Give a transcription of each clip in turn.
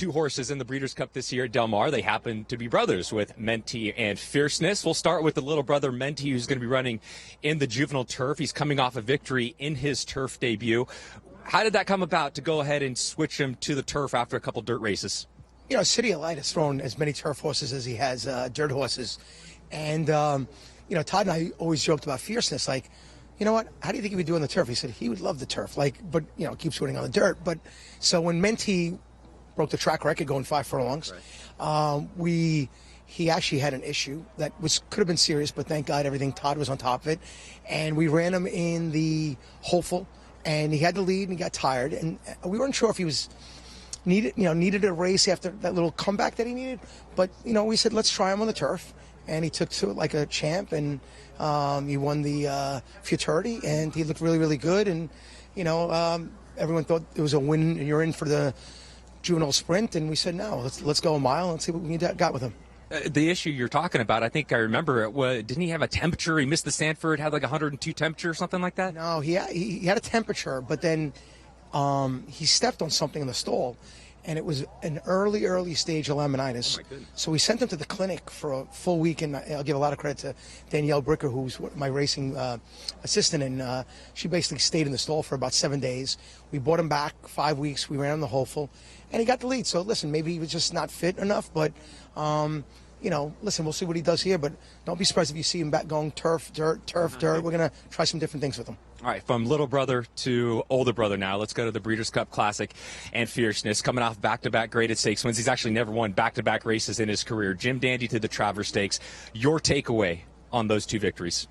Two horses in the Breeders' Cup this year at Del Mar. They happen to be brothers with MENTEE and Fierceness. We'll start with the little brother MENTEE, who's going to be running in the juvenile turf. He's coming off a victory in his turf debut. How did that come about to go ahead and switch him to the turf after a couple dirt races? You know, City of Light has thrown as many turf horses as he has dirt horses. And, you know, Todd and I always joked about Fierceness, like, you know what, how do you think he would do on the turf? He said he would love the turf, like, but, you know, keeps winning on the dirt. But so when MENTEE broke the track record going 5 furlongs, right. He actually had an issue that could have been serious, but thank God Todd was on top of it. And we ran him in the hopeful, and he had the lead and he got tired. And we weren't sure if he was needed a race after that little comeback that he needed. But, you know, we said, let's try him on the turf. And he took to it like a champ, and he won the Futurity, and he looked really, really good. And, you know, everyone thought it was a win, and you're in for the juvenile sprint. And we said, no, let's go a mile and see what we got with him. The issue you're talking about, I think I remember it. Didn't he have a temperature? He missed the Sanford, had like 102 temperature or something like that? No, he had a temperature, but then he stepped on something in the stall, and it was an early stage of laminitis. Oh, so we sent him to the clinic for a full week, and I'll give a lot of credit to Danielle Bricker, who's my racing assistant, and she basically stayed in the stall for about 7 days. We brought him back 5 weeks. We ran him the hopeful, and he got the lead. So listen, maybe he was just not fit enough, but you know, listen, we'll see what he does here, but don't be surprised if you see him back going turf, dirt. We're going to try some different things with him. All right, from little brother to older brother now, let's go to the Breeders' Cup Classic and Fierceness. Coming off back-to-back graded stakes wins. He's actually never won back-to-back races in his career. Jim Dandy to the Travers Stakes. Your takeaway on those two victories?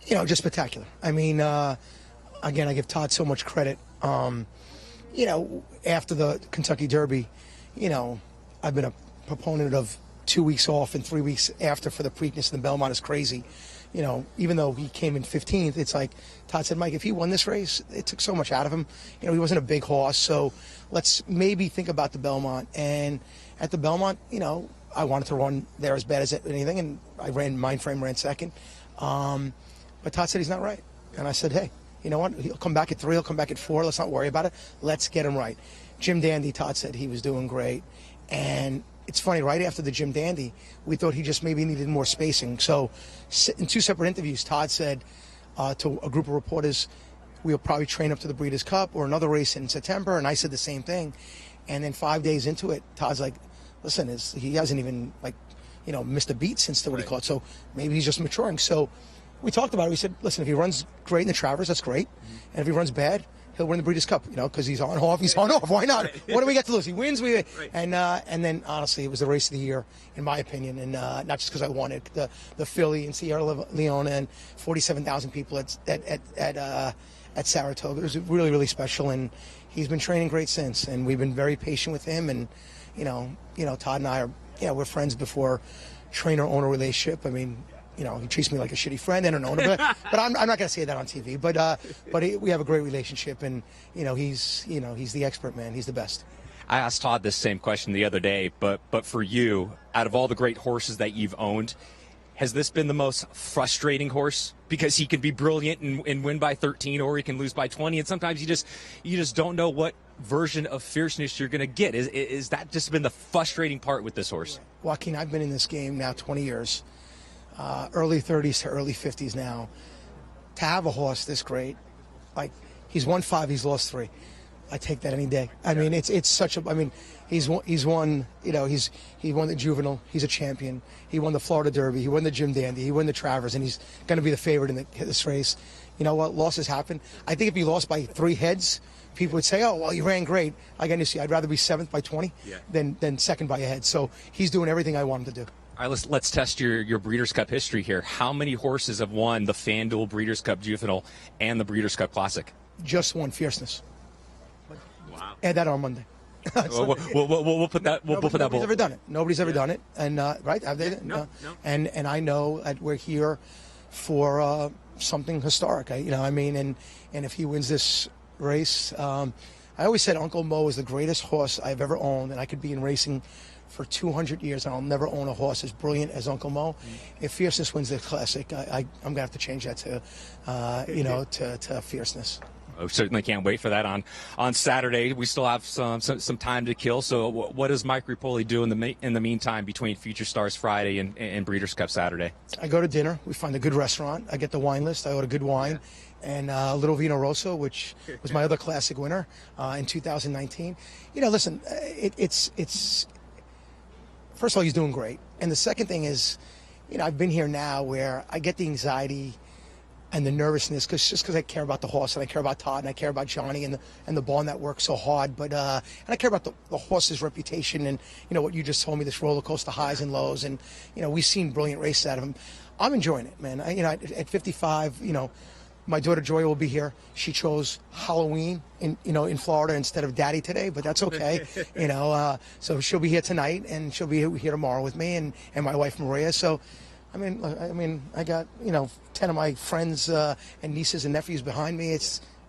You know, just spectacular. I mean, again, I give Todd so much credit. You know, after the Kentucky Derby, you know, I've been a proponent of 2 weeks off and 3 weeks after for the Preakness, and the Belmont is crazy. You know, even though he came in 15th, it's like Todd said, Mike, if he won this race, it took so much out of him. You know, he wasn't a big horse, so let's maybe think about the Belmont. And at the Belmont, you know, I wanted to run there as bad as anything, and I ran Mindframe, ran second. But Todd said he's not right. And I said, hey, you know what? He'll come back at 3, he'll come back at 4. Let's not worry about it. Let's get him right. Jim Dandy, Todd said he was doing great. And it's funny, right after the Jim Dandy, we thought he just maybe needed more spacing. So in 2 separate interviews, Todd said to a group of reporters, we'll probably train up to the Breeders' Cup or another race in September. And I said the same thing. And then 5 days into it, Todd's like, listen, he hasn't even, like, you know, missed a beat since what he caught. So maybe he's just maturing. So we talked about it. We said, listen, if he runs great in the Travers, that's great. And if he runs bad, he'll win the Breeders' Cup, you know, because he's on off. He's on off. Why not? What do we get to lose? He wins. And then honestly, it was the race of the year, in my opinion, and not just because I won it. The Philly in Sierra Leone and 47,000 people at Saratoga. It was really, really special, and he's been training great since. And we've been very patient with him. And you know, Todd and I are, we're friends before trainer-owner relationship. I mean, you know, he treats me like a shitty friend and an owner, but I'm not going to say that on TV. But we have a great relationship, and he's the expert, man. He's the best. I asked Todd this same question the other day, but for you, out of all the great horses that you've owned, has this been the most frustrating horse? Because he can be brilliant and win by 13, or he can lose by 20, and sometimes you just don't know what version of fierceness you're going to get. Is that just been the frustrating part with this horse? Joaquin, I've been in this game now 20 years. Early 30s to early 50s now. To have a horse this great, like, he's won 5, he's lost 3. I take that any day. I mean, it's such a. I mean, he's won. You know, he won the juvenile. He's a champion. He won the Florida Derby. He won the Jim Dandy. He won the Travers, and he's going to be the favorite in this race. You know what? Losses happen. I think if he lost by 3 heads, people would say, "Oh, well, you ran great." Again, you see, I'd rather be 7th by 20 than 2nd by a head. So he's doing everything I want him to do. All right, let's test your Breeders' Cup history here. How many horses have won the FanDuel Breeders' Cup Juvenile and the Breeders' Cup Classic? Just one, Fierceness. Wow. Add that on Monday. We'll put that. Nobody's ever done it. Nobody's ever done it. And right? Have they? No. And I know that we're here for something historic. And if he wins this race, I always said Uncle Mo is the greatest horse I've ever owned, and I could be in racing for 200 years, and I'll never own a horse as brilliant as Uncle Mo. If Fierceness wins the Classic, I'm going to have to change that to Fierceness. I certainly can't wait for that on Saturday. We still have some time to kill. So what does Mike Repole do in the meantime between Future Stars Friday and Breeders' Cup Saturday? I go to dinner. We find a good restaurant. I get the wine list. I order good wine. And a little Vino Rosso, which was my other classic winner in 2019. Listen, it's first of all, he's doing great. And the second thing is, I've been here now where I get the anxiety and the nervousness because I care about the horse and I care about Todd and I care about Johnny and the barn that works so hard. But and I care about the horse's reputation and what you just told me, this roller coaster highs and lows. And we've seen brilliant races out of him. I'm enjoying it, man. At 55, my daughter Joy will be here. She chose Halloween in Florida instead of Daddy today, but that's okay. So she'll be here tonight and she'll be here tomorrow with me and my wife Maria. So I got 10 of my friends and nieces and nephews behind me.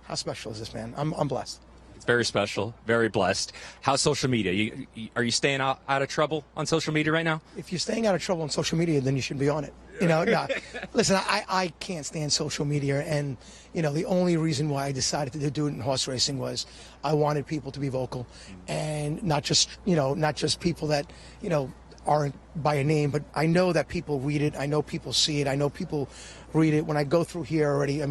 How special is this, man? I'm blessed. It's very special, very blessed. How's social media? Are you staying out of trouble on social media right now? If you're staying out of trouble on social media, then you should be on it. No. Listen, I can't stand social media, and the only reason why I decided to do it in horse racing was I wanted people to be vocal, and not just people that aren't by a name, but I know that people read it. I know people see it. I know people read it. When I go through here already,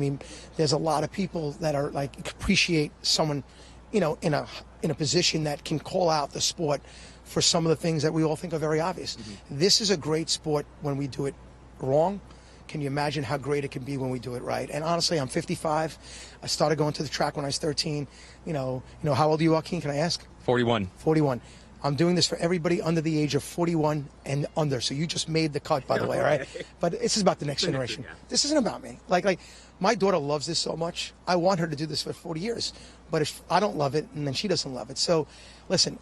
there's a lot of people that are appreciate someone, in a position that can call out the sport for some of the things that we all think are very obvious. Mm-hmm. This is a great sport when we do it wrong. Can you imagine how great it can be when we do it right? And honestly, I'm 55. I started going to the track when I was 13. How old are you, Joaquin? Can I ask? 41. 41. I'm doing this for everybody under the age of 41 and under. So you just made the cut, by the way, right? But this is about the next generation. This isn't about me. Like my daughter loves this so much. I want her to do this for 40 years. But if I don't love it, and then she doesn't love it. So, listen,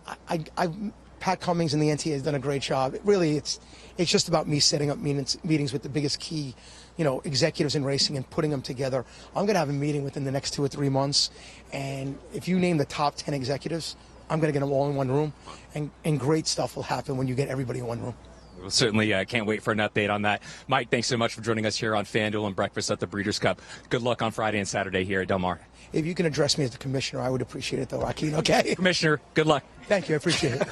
Pat Cummings and the NTA has done a great job. It's just about me setting up meetings with the biggest key, executives in racing and putting them together. I'm going to have a meeting within the next 2 or 3 months. And if you name the top 10 executives, I'm going to get them all in one room, and great stuff will happen when you get everybody in one room. We'll certainly can't wait for an update on that. Mike, thanks so much for joining us here on FanDuel and Breakfast at the Breeders' Cup. Good luck on Friday and Saturday here at Del Mar. If you can address me as the commissioner, I would appreciate it, though, Joaquin, okay? Commissioner, good luck. Thank you. I appreciate it.